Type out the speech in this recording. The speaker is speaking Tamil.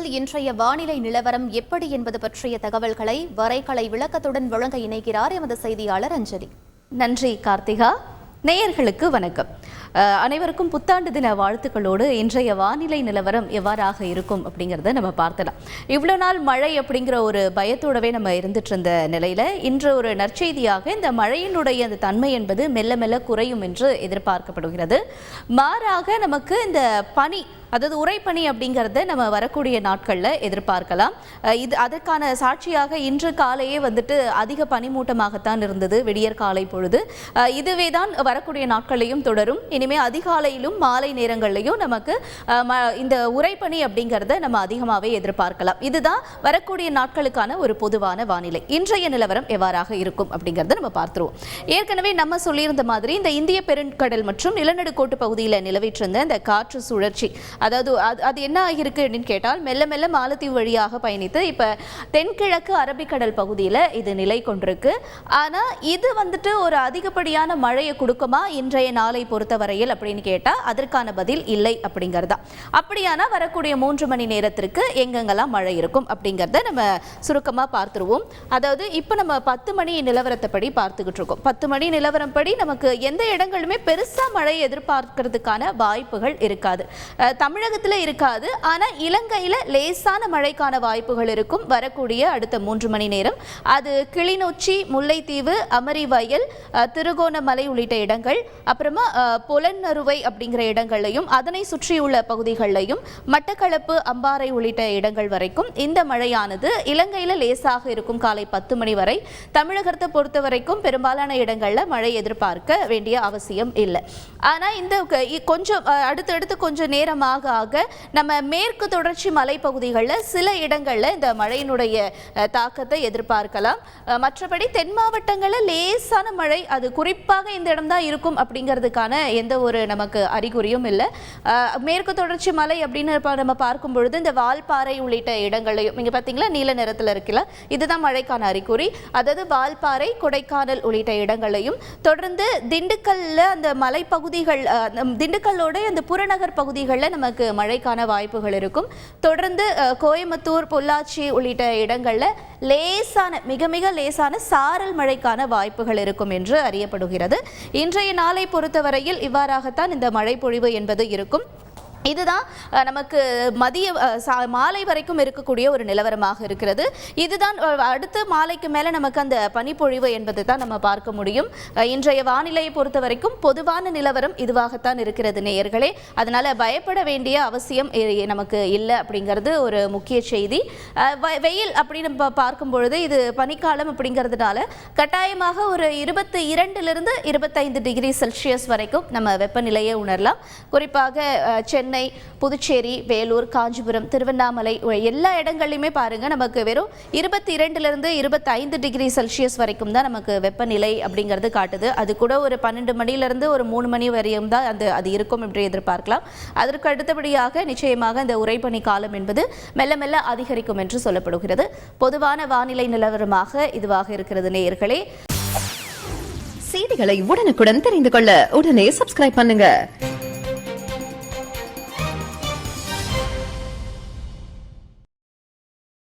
தமிழகத்தில் இன்றைய வானிலை நிலவரம் எப்படி என்பது பற்றிய தகவல்களை வரைகலை விளக்கத்துடன் வழங்க இணைக்கிறார் எமது செய்தியாளர் அஞ்சலி. நன்றி கார்த்திகா. நேயர்களுக்கு வணக்கம். அனைவருக்கும் புத்தாண்டு தின வாழ்த்துக்களோடு இன்றைய வானிலை நிலவரம் எவ்வாறாக இருக்கும் அப்படிங்கிறத நம்ம பார்த்தலாம். இவ்வளோ நாள் மழை அப்படிங்கிற ஒரு பயத்தோடவே நம்ம இருந்துட்டு இருந்த நிலையில இன்று ஒரு நற்செய்தியாக இந்த மழையினுடைய அந்த தன்மை என்பது மெல்ல மெல்ல குறையும் என்று எதிர்பார்க்கப்படுகிறது. மாறாக நமக்கு இந்த பனி, அதாவது உறைபனி அப்படிங்கிறத நம்ம வரக்கூடிய நாட்களில் எதிர்பார்க்கலாம். அதற்கான சாட்சியாக இன்று காலையே அதிக பனிமூட்டமாகத்தான் இருந்தது விடியற் காலை பொழுது. இதுவே தான் வரக்கூடிய நாட்களையும் தொடரும். இனிமேல் அதிகாலையிலும் மாலை நேரங்களிலையும் நமக்கு இந்த உறைபனி அப்படிங்கிறத நம்ம அதிகமாகவே எதிர்பார்க்கலாம். இதுதான் வரக்கூடிய நாட்களுக்கான ஒரு பொதுவான வானிலை. இன்றைய நிலவரம் எவ்வாறாக இருக்கும் அப்படிங்கிறத நம்ம பார்த்துருவோம். ஏற்கனவே நம்ம சொல்லியிருந்த மாதிரி இந்த இந்திய பெருங்கடல் மற்றும் நிலநடுக்கோட்டு பகுதியில் நிலவிட்டிருந்த இந்த காற்று சுழற்சி, அதாவது அது என்ன ஆகியிருக்கு அப்படின்னு கேட்டால் மெல்ல மெல்ல மாலத்தீவு வழியாக பயணித்து இப்போ தென்கிழக்கு அரபிக்கடல் பகுதியில் இது நிலை கொண்டிருக்கு. ஆனால் இது ஒரு அதிகப்படியான மழையை கொடுக்குமா இன்றைய நாளை பொறுத்தவரையில் அப்படின்னு கேட்டால் அதற்கான பதில் இல்லை அப்படிங்கிறதா. அப்படியானா வரக்கூடிய 3 மணி நேரத்திற்கு எங்கெங்கெல்லாம் மழை இருக்கும் அப்படிங்கிறத நம்ம சுருக்கமாக பார்த்துருவோம். அதாவது இப்போ நம்ம 10 மணி நிலவரத்தை படி பார்த்துக்கிட்டு இருக்கோம். 10 மணி நிலவரம் படி நமக்கு எந்த இடங்களுமே பெருசாக மழை எதிர்பார்க்கறதுக்கான வாய்ப்புகள் இருக்காது. தமிழகத்தில் இருக்காது. ஆனால் இலங்கையில் லேசான மழைக்கான வாய்ப்புகள் இருக்கும் வரக்கூடிய அடுத்த 3 மணி நேரம். அது கிளிநொச்சி, முல்லைத்தீவு, அமரிவயல், திருகோணமலை உள்ளிட்ட இடங்கள், அப்புறமா பொலன்னறுவை அப்படிங்கிற இடங்களையும் அதனை சுற்றியுள்ள பகுதிகளிலையும் மட்டக்களப்பு, அம்பாறை உள்ளிட்ட இடங்கள் வரைக்கும் இந்த மழையானது இலங்கையில் லேசாக இருக்கும் காலை 10 மணி வரை. தமிழகத்தை பொறுத்த வரைக்கும் பெரும்பாலான இடங்களில் மழை எதிர்பார்க்க வேண்டிய அவசியம் இல்லை. ஆனால் இந்த கொஞ்சம் அடுத்தடுத்து கொஞ்சம் நேரமாக நம்ம மேற்கு தொடர்ச்சி மலைப்பகுதிகளில் சில இடங்களில் இந்த மழையினுடைய தாக்கத்தை எதிர்பார்க்கலாம். மற்றபடி தென் மாவட்டங்களில் லேசான மழை, அது குறிப்பாக இந்த இடம் தான் இருக்கும் அப்படிங்கிறதுக்கான எந்த ஒரு நமக்கு அறிகுறியும் இல்லை. மேற்கு தொடர்ச்சி மலை அப்படின்னு நம்ம பார்க்கும் பொழுது இந்த வால்பாறை உள்ளிட்ட இடங்களையும் இங்கே பார்த்தீங்களா நீல நிறத்தில் இருக்குல்ல, இதுதான் மழைக்கான அறிகுறி. அதாவது வால்பாறை, கொடைக்கானல் உள்ளிட்ட இடங்களையும் தொடர்ந்து திண்டுக்கல்ல அந்த மலைப்பகுதிகள், திண்டுக்கல்லோட அந்த புறநகர் பகுதிகளில் நமக்கு மழைக்கான வாய்ப்புகள் இருக்கும். தொடர்ந்து கோயம்புத்தூர், பொள்ளாச்சி உள்ளிட்ட இடங்களில் லேசான மிக மிக லேசான சாரல் மழைக்கான வாய்ப்புகள் இருக்கும் என்று அறியப்படுகிறது. இன்றைய நாளை பொறுத்தவரையில் இவ்வாறாகத்தான் இந்த மழை பொழிவு என்பது இருக்கும். இதுதான் நமக்கு மதிய மாலை வரைக்கும் இருக்கக்கூடிய ஒரு நிலவரமாக இருக்கிறது. இதுதான் அடுத்த மாலைக்கு மேலே நமக்கு அந்த பனிப்பொழிவு என்பது தான் நம்ம பார்க்க முடியும். இன்றைய வானிலையை பொறுத்த வரைக்கும் பொதுவான நிலவரம் இதுவாகத்தான் இருக்கிறது நேயர்களே. அதனால் பயப்பட வேண்டிய அவசியம் நமக்கு இல்லை அப்படிங்கிறது ஒரு முக்கிய செய்தி. வெயில் அப்படின்னு பார்க்கும் பொழுது இது பனிக்காலம் அப்படிங்கிறதுனால கட்டாயமாக ஒரு 22 to 25 டிகிரி செல்சியஸ் வரைக்கும் நம்ம வெப்பநிலையை உணரலாம். குறிப்பாக சென்னை, புதுச்சேரி, வேலூர், காஞ்சிபுரம், திருவண்ணாமலை எல்லா இடங்கள்லையுமே பாருங்க நமக்கு வெறும் 22 to 25 டிகிரி செல்சியஸ் வரைக்கும் தான் நமக்கு வெப்பநிலை அப்படிங்கிறது காட்டுது. அது கூட ஒரு 12 மணிலிருந்து ஒரு 3 மணி வரையும் தான் அது இருக்கும் என்று எதிர்பார்க்கலாம். அதற்கு அடுத்தபடியாக நிச்சயமாக இந்த உறைபனி காலம் என்பது மெல்ல மெல்ல அதிகரிக்கும் என்று சொல்லப்படுகிறது. பொதுவான வானிலை நிலவரமாக இதுவாக இருக்கிறது நேயர்களே. செய்திகளை உடனுக்குடன் தெரிந்து கொள்ள உடனே சப்ஸ்கிரைப் பண்ணுங்க.